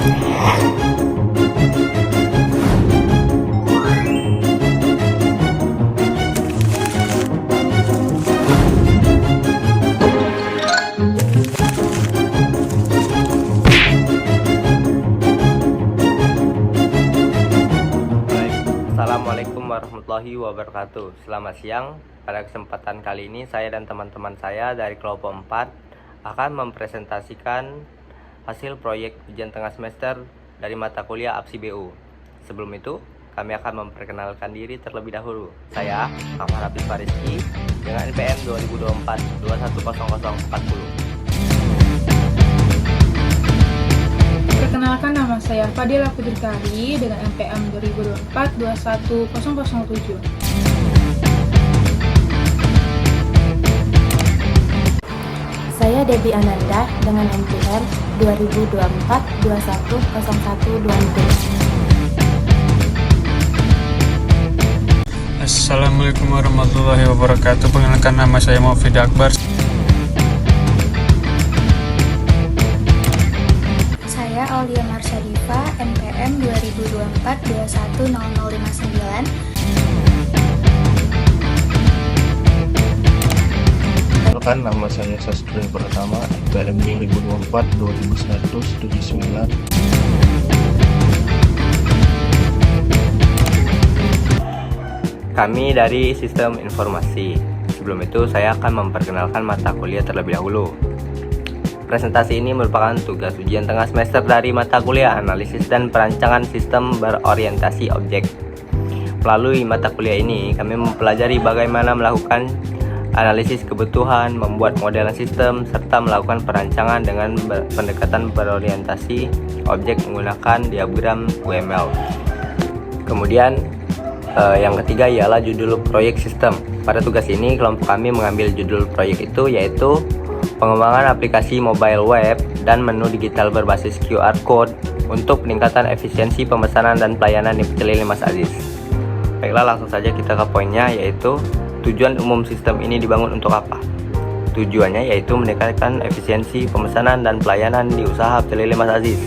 Assalamualaikum warahmatullahi wabarakatuh. Selamat siang. Pada kesempatan kali ini saya dan teman-teman saya dari kelompok 4 akan mempresentasikan hasil proyek ujian tengah semester dari mata kuliah APSI BU. Sebelum itu, kami akan memperkenalkan diri terlebih dahulu. Saya Ahmad Hafiz Fariski dengan NPM 2024 210040. Perkenalkan, nama saya Fadila Putri Kari dengan NPM 2024 21007. Saya Debbie Ananda dengan NPM 2024 210120. Assalamualaikum warahmatullahi wabarakatuh. Perkenalkan, nama saya Muhammad Akbar. Saya Aulia Marsadifa, NPM 2024 2100059. Perkenalkan, nama saya Sastro Pratama, NPM 2024 21179. Kami dari Sistem Informasi. Sebelum itu, saya akan memperkenalkan mata kuliah terlebih dahulu. Presentasi ini merupakan tugas ujian tengah semester dari mata kuliah Analisis dan Perancangan Sistem Berorientasi Objek. Melalui mata kuliah ini, kami mempelajari bagaimana melakukan analisis kebutuhan, membuat model sistem, serta melakukan perancangan dengan pendekatan berorientasi objek menggunakan diagram UML. Kemudian, yang ketiga ialah judul proyek sistem. Pada tugas ini, kelompok kami mengambil judul proyek itu yaitu pengembangan aplikasi mobile web dan menu digital berbasis QR Code untuk peningkatan efisiensi pemesanan dan pelayanan di Pecel Lele Mas Aziz. Baiklah, langsung saja kita ke poinnya, yaitu tujuan umum sistem ini dibangun untuk apa? Tujuannya yaitu meningkatkan efisiensi pemesanan dan pelayanan di usaha Pecel Lele Mas Aziz.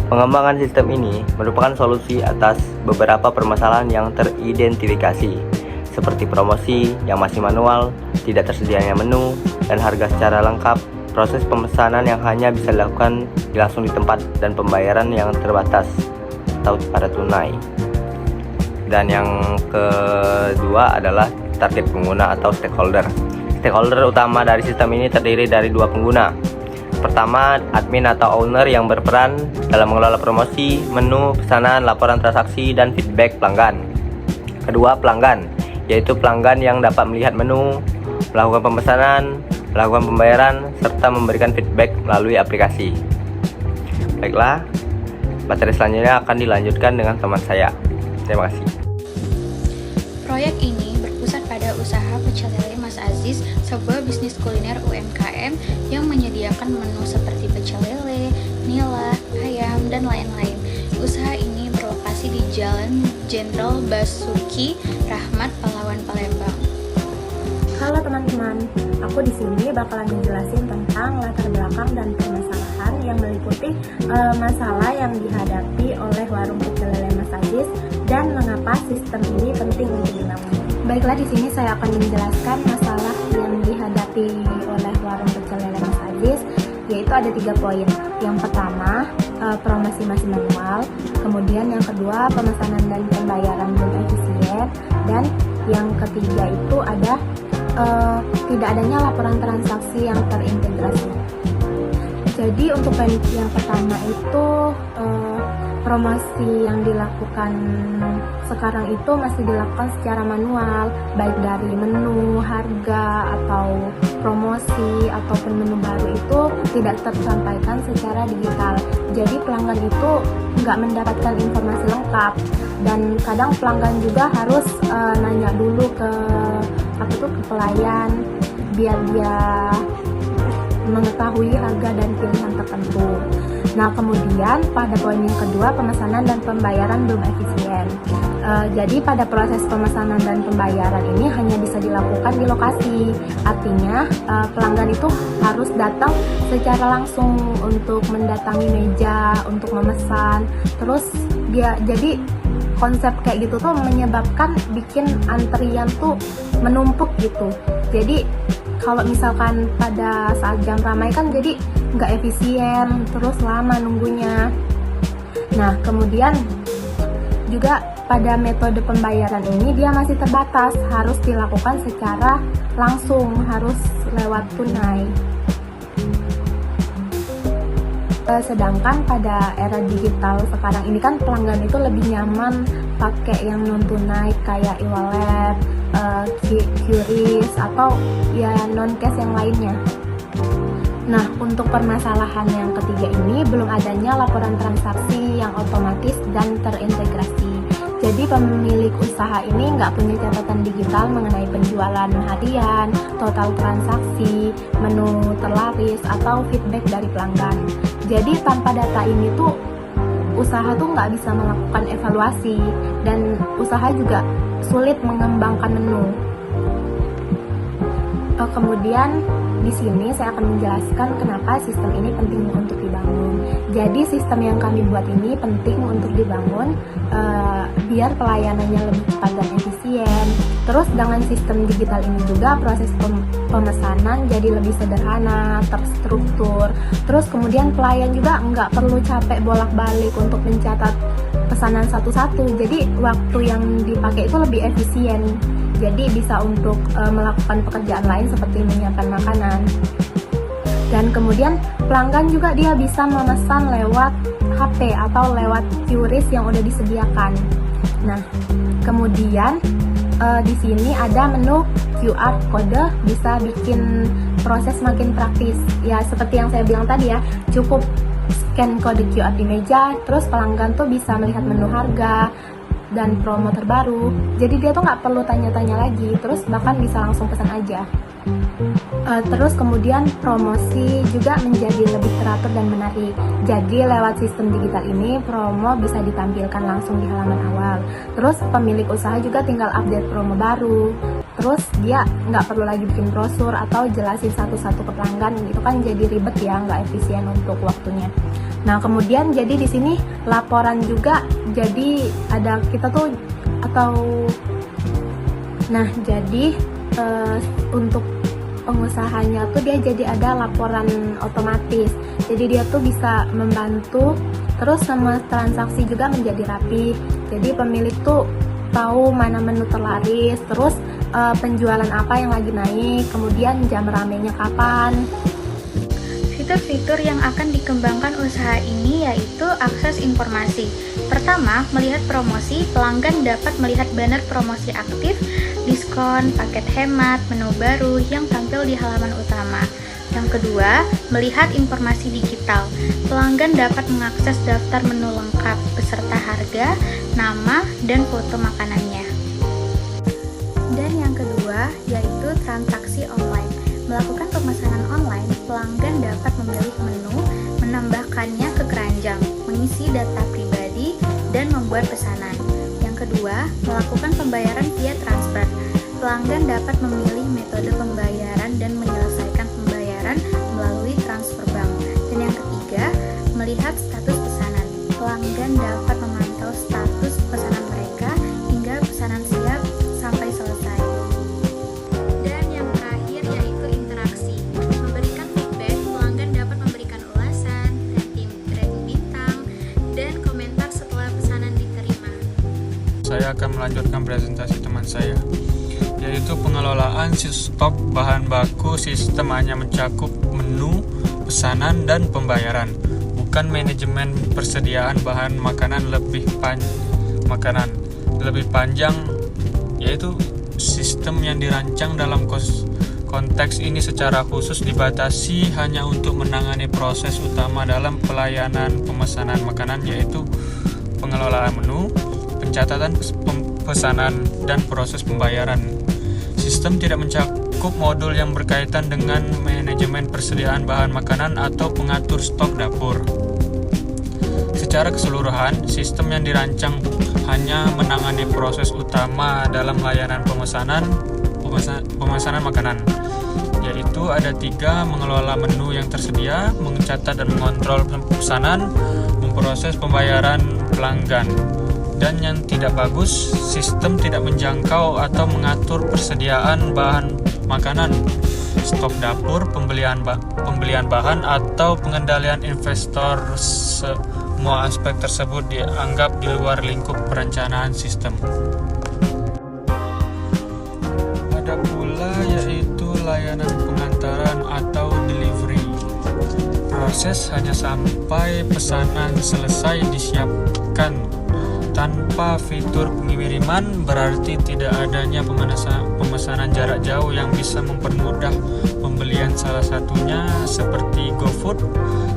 Pengembangan sistem ini merupakan solusi atas beberapa permasalahan yang teridentifikasi, seperti promosi yang masih manual, tidak tersedianya menu, dan harga secara lengkap, proses pemesanan yang hanya bisa dilakukan langsung di tempat, dan pembayaran yang terbatas atau pada tunai. Dan yang kedua adalah target pengguna atau stakeholder. Stakeholder utama dari sistem ini terdiri dari dua pengguna. Pertama, admin atau owner yang berperan dalam mengelola promosi, menu, pesanan, laporan transaksi, dan feedback pelanggan. Kedua, pelanggan, yaitu pelanggan yang dapat melihat menu, melakukan pemesanan, melakukan pembayaran, serta memberikan feedback melalui aplikasi. Baiklah, materi selanjutnya akan dilanjutkan dengan teman saya. Terima kasih. Proyek ini berpusat pada usaha Pecel Lele Mas Aziz, sebuah bisnis kuliner UMKM yang menyediakan menu seperti pecel lele, nila, ayam, dan lain-lain. Usaha ini berlokasi di Jalan Jenderal Basuki Rahmat, Pahlawan, Palembang. Halo teman-teman, aku di sini bakalan menjelasin tentang latar belakang dan permasalahan yang meliputi masalah yang dihadapi oleh warung Pecel Lele Mas Aziz dan mengapa sistem ini penting untuk dibangun. Baiklah, di sini saya akan menjelaskan masalah yang dihadapi oleh warung Pecel Lele Mas Aziz, yaitu ada 3 poin. Yang pertama, promosi masih manual. Kemudian yang kedua, pemesanan dan pembayaran belum efisien. Dan yang ketiga itu ada tidak adanya laporan transaksi yang terintegrasi. Jadi untuk poin yang pertama itu promosi yang dilakukan sekarang itu masih dilakukan secara manual, baik dari menu, harga, atau promosi ataupun menu baru itu tidak tersampaikan secara digital. Jadi pelanggan itu nggak mendapatkan informasi lengkap, dan kadang pelanggan juga harus nanya dulu ke ke pelayan biar dia mengetahui harga dan pilihan tertentu. Nah, kemudian pada poin yang kedua, pemesanan dan pembayaran belum efisien. Jadi pada proses pemesanan dan pembayaran ini hanya bisa dilakukan di lokasi. Artinya pelanggan itu harus datang secara langsung untuk mendatangi meja untuk memesan. Terus jadi konsep kayak gitu tuh menyebabkan bikin antrian tuh menumpuk gitu. Jadi kalau misalkan pada saat jam ramai kan jadi nggak efisien, terus lama nunggunya. Nah, kemudian juga pada metode pembayaran ini dia masih terbatas, harus dilakukan secara langsung, harus lewat tunai. Sedangkan pada era digital sekarang ini kan pelanggan itu lebih nyaman pakai yang non tunai kayak e-wallet, QRIS atau ya non cash yang lainnya. Nah, untuk permasalahan yang ketiga ini belum adanya laporan transaksi yang otomatis dan terintegrasi. Jadi pemilik usaha ini nggak punya catatan digital mengenai penjualan harian, total transaksi, menu terlaris, atau feedback dari pelanggan. Jadi tanpa data ini tuh usaha tuh nggak bisa melakukan evaluasi dan usaha juga sulit mengembangkan menu. Kemudian di sini saya akan menjelaskan kenapa sistem ini penting untuk dibangun. Jadi sistem yang kami buat ini penting untuk dibangun biar pelayanannya lebih cepat dan efisien. Terus dengan sistem digital ini juga proses pemesanan jadi lebih sederhana, terstruktur. Terus kemudian pelayan juga nggak perlu capek bolak-balik untuk mencatat pesanan satu-satu. Jadi waktu yang dipakai itu lebih efisien. Jadi bisa untuk melakukan pekerjaan lain seperti menyiapkan makanan. Dan kemudian pelanggan juga dia bisa memesan lewat HP atau lewat QRIS yang udah disediakan. Nah, kemudian di sini ada menu QR kode, bisa bikin proses makin praktis. Ya seperti yang saya bilang tadi ya, cukup scan kode QR di meja, terus pelanggan tuh bisa melihat menu harga dan promo terbaru. Jadi dia tuh nggak perlu tanya-tanya lagi, terus bahkan bisa langsung pesan aja. Terus kemudian promosi juga menjadi lebih teratur dan menarik. Jadi lewat sistem digital ini promo bisa ditampilkan langsung di halaman awal. Terus pemilik usaha juga tinggal update promo baru. Terus dia nggak perlu lagi bikin brosur atau jelasin satu-satu ke pelanggan. Itu kan jadi ribet ya, nggak efisien untuk waktunya. Nah kemudian jadi di sini laporan juga jadi ada kita tuh atau nah jadi untuk pengusahanya tuh dia jadi ada laporan otomatis. Jadi dia tuh bisa membantu, terus sama transaksi juga menjadi rapi. Jadi pemilik tuh tahu mana menu terlaris, terus penjualan apa yang lagi naik, kemudian jam ramenya kapan. Fitur-fitur yang akan dikembangkan usaha ini yaitu akses informasi. Pertama, melihat promosi, pelanggan dapat melihat banner promosi aktif, diskon, paket hemat, menu baru yang tampil di halaman utama. Yang kedua, melihat informasi digital. Pelanggan dapat mengakses daftar menu lengkap beserta harga, nama, dan foto makanannya. Dan yang kedua, yaitu transaksi online. Melakukan pemesanan online, pelanggan dapat memilih menu, menambahkannya ke keranjang, mengisi data pribadi, dan membuat pesanan. Yang kedua, melakukan pembayaran via transfer. Pelanggan dapat memilih metode pembayaran dan menyelesaikan pembayaran melalui transfer bank. Dan yang ketiga, melihat status pesanan. Pelanggan dapat memantau status pesanan mereka hingga pesanan siap sampai selesai. Dan yang terakhir yaitu interaksi. Memberikan feedback, pelanggan dapat memberikan ulasan, rating bintang, dan komentar setelah pesanan diterima. Saya akan melanjutkan presentasi teman saya, yaitu pengelolaan stok bahan baku. Sistem hanya mencakup menu, pesanan, dan pembayaran, bukan manajemen persediaan bahan makanan lebih panjang, yaitu sistem yang dirancang dalam konteks ini secara khusus dibatasi hanya untuk menangani proses utama dalam pelayanan pemesanan makanan, yaitu pengelolaan menu, pencatatan pesanan, dan proses pembayaran. Sistem tidak mencakup modul yang berkaitan dengan manajemen persediaan bahan makanan atau pengatur stok dapur. secara keseluruhan, sistem yang dirancang hanya menangani proses utama dalam layanan pemesanan makanan, yaitu ada 3: mengelola menu yang tersedia, mencatat dan mengontrol pesanan, memproses pembayaran pelanggan. Dan yang tidak bagus, sistem tidak menjangkau atau mengatur persediaan bahan makanan, stok dapur, pembelian bahan, atau pengendalian investor. Semua aspek tersebut dianggap di luar lingkup perencanaan sistem. Ada pula yaitu layanan pengantaran atau delivery. Proses hanya sampai pesanan selesai disiapkan. Tanpa fitur pengiriman berarti tidak adanya pemesanan jarak jauh yang bisa mempermudah pembelian, salah satunya seperti GoFood,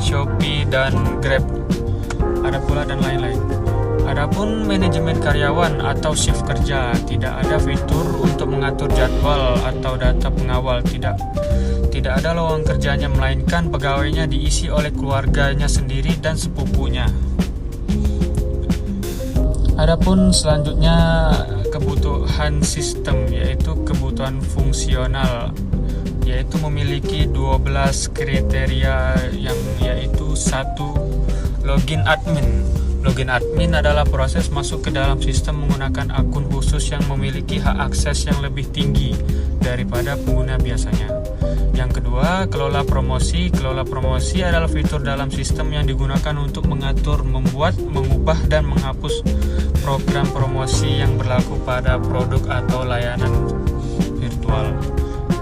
Shopee, dan Grab. Ada pula dan lain-lain. Adapun manajemen karyawan atau shift kerja, tidak ada fitur untuk mengatur jadwal atau data pengawal. Tidak ada lowongan kerjanya, melainkan pegawainya diisi oleh keluarganya sendiri dan sepupunya. Adapun selanjutnya kebutuhan sistem, yaitu kebutuhan fungsional, yaitu memiliki 12 kriteria, yang yaitu 1. Login admin. Login admin adalah proses masuk ke dalam sistem menggunakan akun khusus yang memiliki hak akses yang lebih tinggi daripada pengguna biasanya. Yang kedua, kelola promosi. Kelola promosi adalah fitur dalam sistem yang digunakan untuk mengatur, membuat, mengubah, dan menghapus program promosi yang berlaku pada produk atau layanan virtual.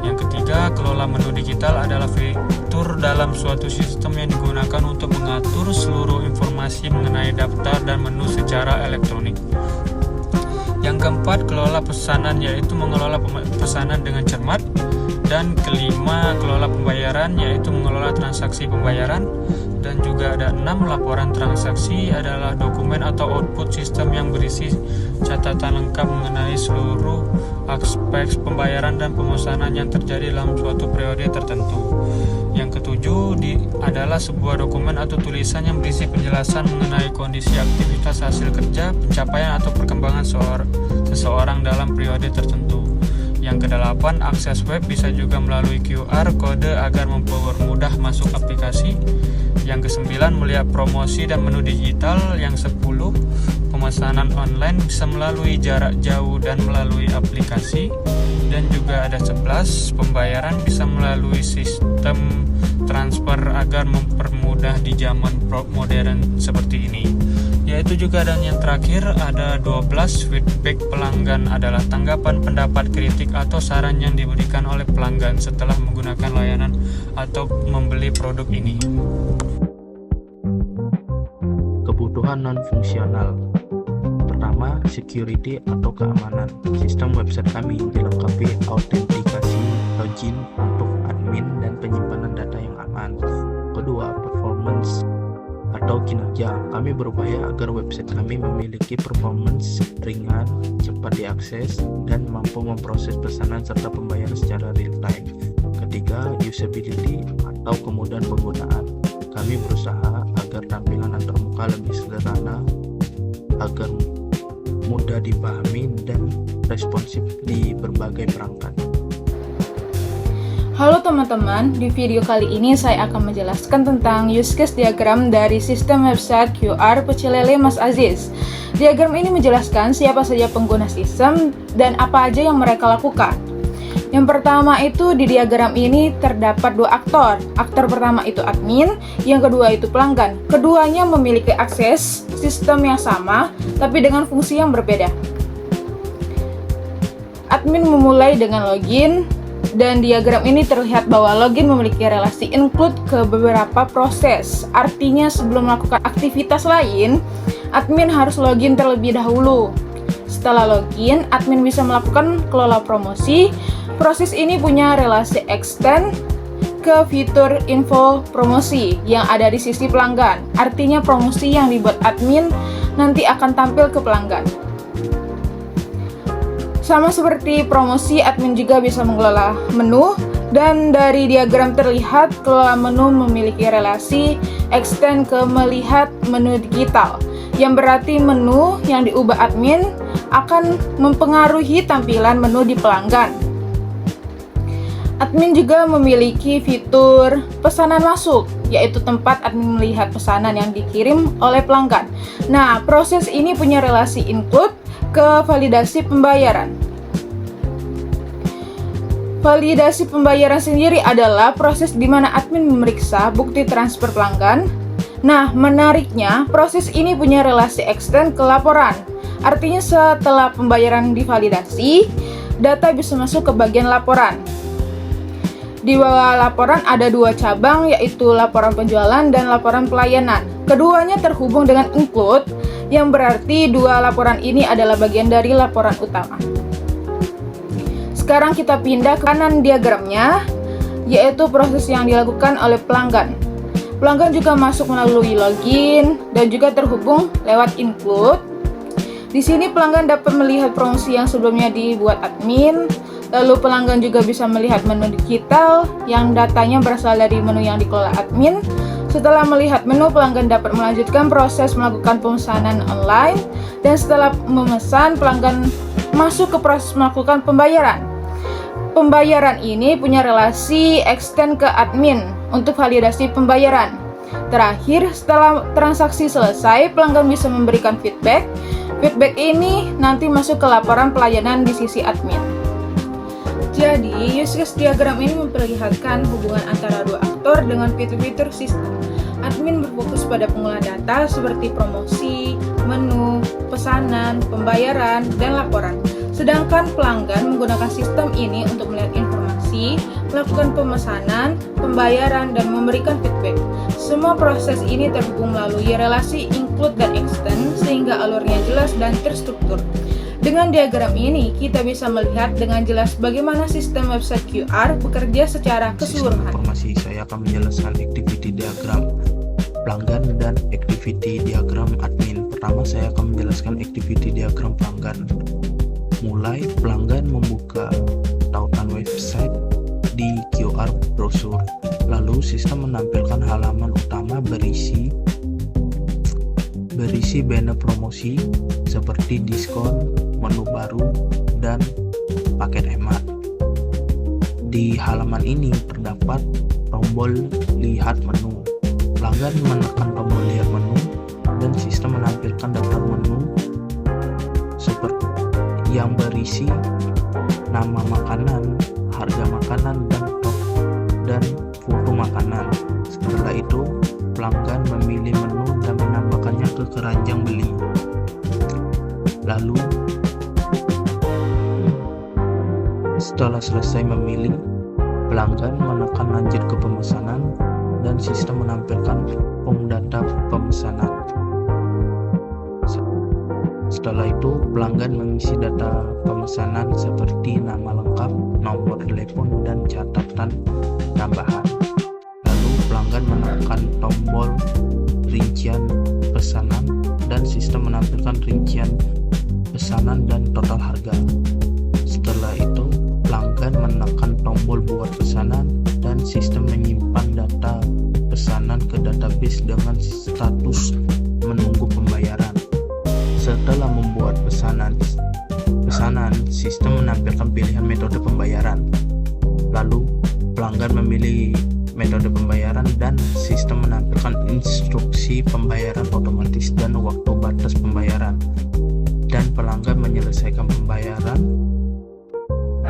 Yang ketiga, kelola menu digital adalah fitur dalam suatu sistem yang digunakan untuk mengatur seluruh informasi mengenai daftar dan menu secara elektronik. Yang keempat, kelola pesanan, yaitu mengelola pesanan dengan cermat. Dan kelima, kelola pembayaran, yaitu mengelola transaksi pembayaran. Dan juga ada 6, laporan transaksi adalah dokumen atau output sistem yang berisi catatan lengkap mengenai seluruh aspek pembayaran dan pemesanan yang terjadi dalam suatu periode tertentu. Yang ketujuh adalah sebuah dokumen atau tulisan yang berisi penjelasan mengenai kondisi aktivitas hasil kerja, pencapaian atau perkembangan seseorang dalam periode tertentu. Yang kedelapan, akses web, bisa juga melalui QR kode agar mempermudah masuk aplikasi. Yang kesembilan, melihat promosi dan menu digital. Yang 10, pemesanan online bisa melalui jarak jauh dan melalui aplikasi. Dan juga ada 11, pembayaran bisa melalui sistem transfer agar mempermudah di zaman modern seperti ini. Yaitu juga, dan yang terakhir ada 12, feedback pelanggan adalah tanggapan, pendapat, kritik, atau saran yang diberikan oleh pelanggan setelah menggunakan layanan atau membeli produk ini. Kebutuhan non-fungsional. Pertama, security atau keamanan. Sistem website kami dilengkapi autentikasi, login untuk admin, dan penyimpanan data yang aman. Kedua, performance atau kinerja. Kami berupaya agar website kami memiliki performance ringan, cepat diakses, dan mampu memproses pesanan serta pembayaran secara real time. Ketiga, usability atau kemudahan penggunaan. Kami berusaha agar tampilan antarmuka lebih sederhana, agar mudah dipahami dan responsif di berbagai perangkat. Halo teman-teman, di video kali ini saya akan menjelaskan tentang use case diagram dari sistem website QR Pecel Lele Mas Aziz. Diagram ini menjelaskan siapa saja pengguna sistem dan apa aja yang mereka lakukan. Yang pertama itu, di diagram ini terdapat 2 aktor. Aktor pertama itu admin, yang kedua itu pelanggan. Keduanya memiliki akses sistem yang sama, tapi dengan fungsi yang berbeda. Admin memulai dengan login, dan diagram ini terlihat bahwa login memiliki relasi include ke beberapa proses. Artinya sebelum melakukan aktivitas lain, admin harus login terlebih dahulu. Setelah login, admin bisa melakukan kelola promosi. Proses ini punya relasi extend ke fitur info promosi yang ada di sisi pelanggan. Artinya promosi yang dibuat admin nanti akan tampil ke pelanggan. Sama seperti promosi, admin juga bisa mengelola menu Dan dari diagram terlihat kelola menu memiliki relasi extend ke melihat menu digital, yang berarti menu yang diubah admin akan mempengaruhi tampilan menu di pelanggan. Admin juga memiliki fitur pesanan masuk, yaitu tempat admin melihat pesanan yang dikirim oleh pelanggan. Nah, proses ini punya relasi include ke validasi pembayaran. Validasi pembayaran sendiri adalah proses di mana admin memeriksa bukti transfer pelanggan. Nah, menariknya, proses ini punya relasi extend ke laporan. Artinya setelah pembayaran divalidasi, data bisa masuk ke bagian laporan. Di bawah laporan ada dua cabang, yaitu laporan penjualan dan laporan pelayanan. Keduanya terhubung dengan include, yang berarti dua laporan ini adalah bagian dari laporan utama. Sekarang kita pindah ke kanan diagramnya, yaitu proses yang dilakukan oleh pelanggan. Pelanggan juga masuk melalui login dan juga terhubung lewat include. Di sini pelanggan dapat melihat promosi yang sebelumnya dibuat admin. Lalu pelanggan juga bisa melihat menu digital yang datanya berasal dari menu yang dikelola admin. Setelah melihat menu, pelanggan dapat melanjutkan proses melakukan pemesanan online. Dan setelah memesan, pelanggan masuk ke proses melakukan pembayaran. Pembayaran ini punya relasi extend ke admin untuk validasi pembayaran. Terakhir, setelah transaksi selesai, pelanggan bisa memberikan feedback. Feedback ini nanti masuk ke laporan pelayanan di sisi admin. Jadi, use case diagram ini memperlihatkan hubungan antara dua aktor dengan fitur-fitur sistem. Admin berfokus pada pengolahan data seperti promosi, menu, pesanan, pembayaran, dan laporan. Sedangkan pelanggan menggunakan sistem ini untuk melihat informasi, melakukan pemesanan, pembayaran, dan memberikan feedback. Semua proses ini terhubung melalui relasi include dan extend sehingga alurnya jelas dan terstruktur. Dengan diagram ini, kita bisa melihat dengan jelas bagaimana sistem website QR bekerja secara keseluruhan. Informasi saya akan menjelaskan activity diagram pelanggan dan activity diagram admin. Pertama, saya akan menjelaskan activity diagram pelanggan. Mulai pelanggan membuka tautan website di QR brosur. Lalu sistem menampilkan halaman utama berisi banner promosi seperti diskon, menu baru, dan paket hemat. Di halaman ini terdapat tombol lihat menu. Pelanggan menekan tombol lihat menu dan sistem menampilkan daftar menu seperti yang berisi nama makanan, harga makanan, dan foto makanan. Setelah itu, pelanggan memilih menu dan menambahkannya ke keranjang beli. Lalu, setelah selesai memilih, pelanggan menekan lanjut ke pemesanan dan sistem menampilkan form data pemesanan. Setelah itu, pelanggan mengisi data pemesanan seperti nama lengkap, nomor telepon, dan catatan tambahan. Lalu, pelanggan menekan tombol rincian pesanan dan sistem menampilkan rincian pesanan dan total harga. Setelah itu, pelanggan menekan tombol buat pesanan dan sistem menyimpan data pesanan ke database dengan status menunggu pembayaran. Setelah membuat pesanan, sistem menampilkan pilihan metode pembayaran. Lalu, pelanggan memilih metode pembayaran dan sistem menampilkan instruksi pembayaran otomatis dan waktu batas pembayaran. Dan pelanggan menyelesaikan pembayaran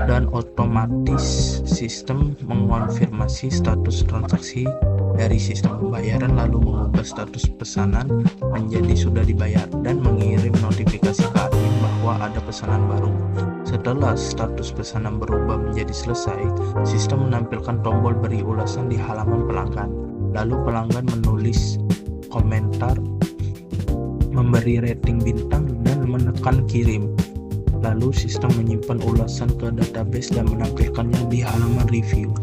dan otomatis sistem mengonfirmasi status transaksi dari sistem pembayaran, lalu mengubah status pesanan menjadi sudah dibayar dan mengirim notifikasi ke admin bahwa ada pesanan baru. Setelah status pesanan berubah menjadi selesai, sistem menampilkan tombol beri ulasan di halaman pelanggan. Lalu pelanggan menulis komentar, memberi rating bintang, dan menekan kirim. Lalu sistem menyimpan ulasan ke database dan menampilkannya di halaman review.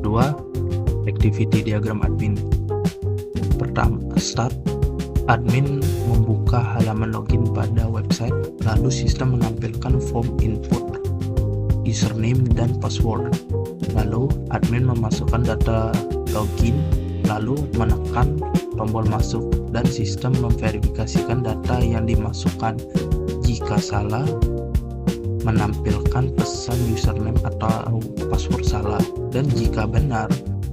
2. Activity diagram admin. Pertama, start. Admin membuka halaman login pada website, lalu sistem menampilkan form input. username dan password. Lalu admin memasukkan data login, lalu menekan tombol masuk dan sistem memverifikasikan data yang dimasukkan. Jika salah, menampilkan pesan username atau password salah, dan jika benar,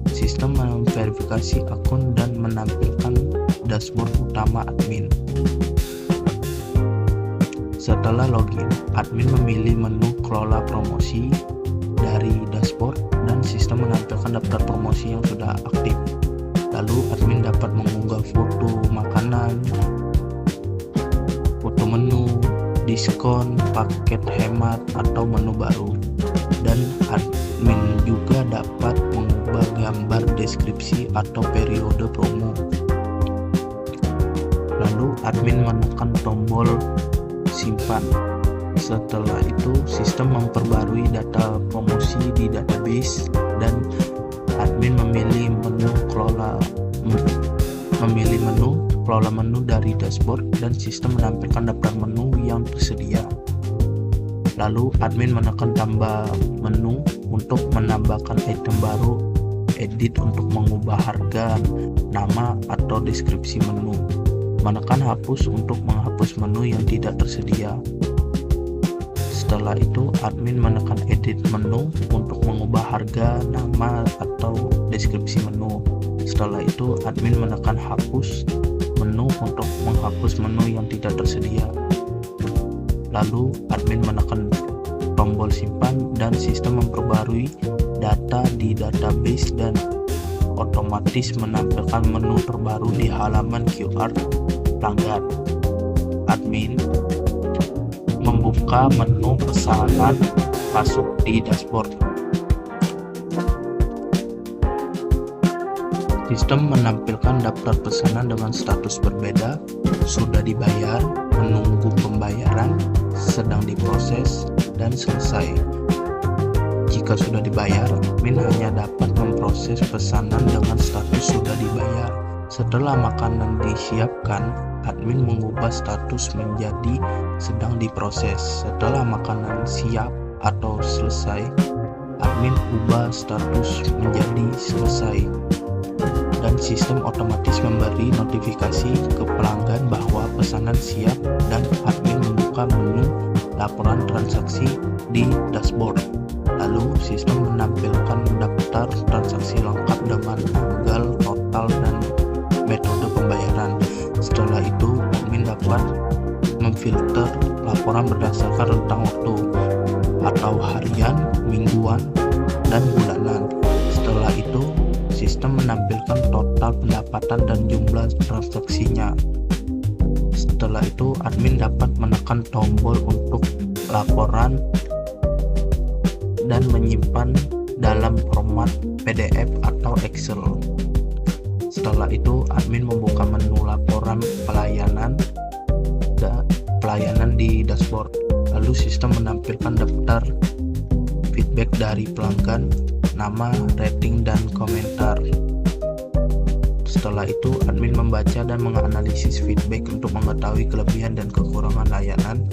sistem memverifikasi akun dan menampilkan dashboard utama admin. Setelah login, admin memilih menu kelola promosi dari dashboard dan sistem menampilkan daftar promosi yang sudah aktif. Lalu admin dapat mengunggah foto makanan, foto menu, diskon, paket hemat, atau menu baru. Dan admin juga dapat mengubah gambar deskripsi atau periode promo. Lalu admin menekan tombol simpan. Setelah itu sistem memperbarui data promosi di database dan admin memilih menu kelola menu dari dashboard dan sistem menampilkan daftar menu yang tersedia. Lalu admin menekan tambah menu untuk menambahkan item baru, edit untuk mengubah harga, nama, atau deskripsi menu, menekan hapus untuk menghapus menu yang tidak tersedia. Setelah itu admin menekan edit menu untuk mengubah harga, nama, atau deskripsi menu. Setelah itu admin menekan hapus menu untuk menghapus menu yang tidak tersedia. Lalu admin menekan tombol simpan dan sistem memperbarui data di database dan otomatis menampilkan menu terbaru di halaman QR pelanggan. Admin membuka menu pesanan masuk di dashboard. Sistem menampilkan daftar pesanan dengan status berbeda, sudah dibayar, menunggu pembayaran, sedang diproses, dan selesai. Jika sudah dibayar, admin hanya dapat memproses pesanan dengan status sudah dibayar. Setelah makanan disiapkan, admin mengubah status menjadi sedang diproses. Setelah makanan siap atau selesai, admin ubah status menjadi selesai. Dan sistem otomatis memberi notifikasi ke pelanggan bahwa pesanan siap dan admin membuka menu laporan transaksi di dashboard. Lalu sistem menampilkan daftar transaksi lengkap dengan tanggal, total, dan metode pembayaran. Setelah itu admin dapat memfilter laporan berdasarkan rentang waktu atau harian, mingguan, dan bulanan. Setelah itu sistem menampilkan total pendapatan dan jumlah transaksinya. Setelah itu admin dapat menekan tombol untuk laporan dan menyimpan dalam format PDF atau Excel. Setelah itu admin membuka menu laporan pelayanan di dashboard. Lalu sistem menampilkan daftar feedback dari pelanggan, nama, rating, dan komentar. Setelah itu admin membaca dan menganalisis feedback untuk mengetahui kelebihan dan kekurangan layanan,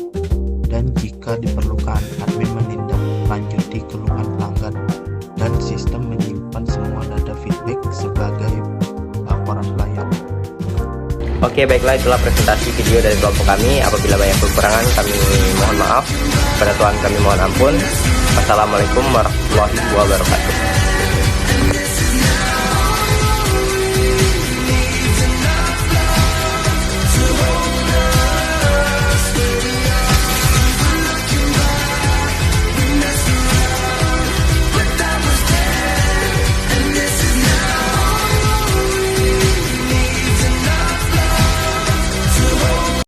dan jika diperlukan admin menindaklanjuti keluhan pelanggan, dan sistem menyimpan semua data feedback sebagai laporan pelayanan. Oke, baiklah, itulah presentasi video dari kelompok kami. Apabila banyak kekurangan, kami mohon maaf. Pada Tuhan kami mohon ampun. Wassalamualaikum warahmatullahi wabarakatuh.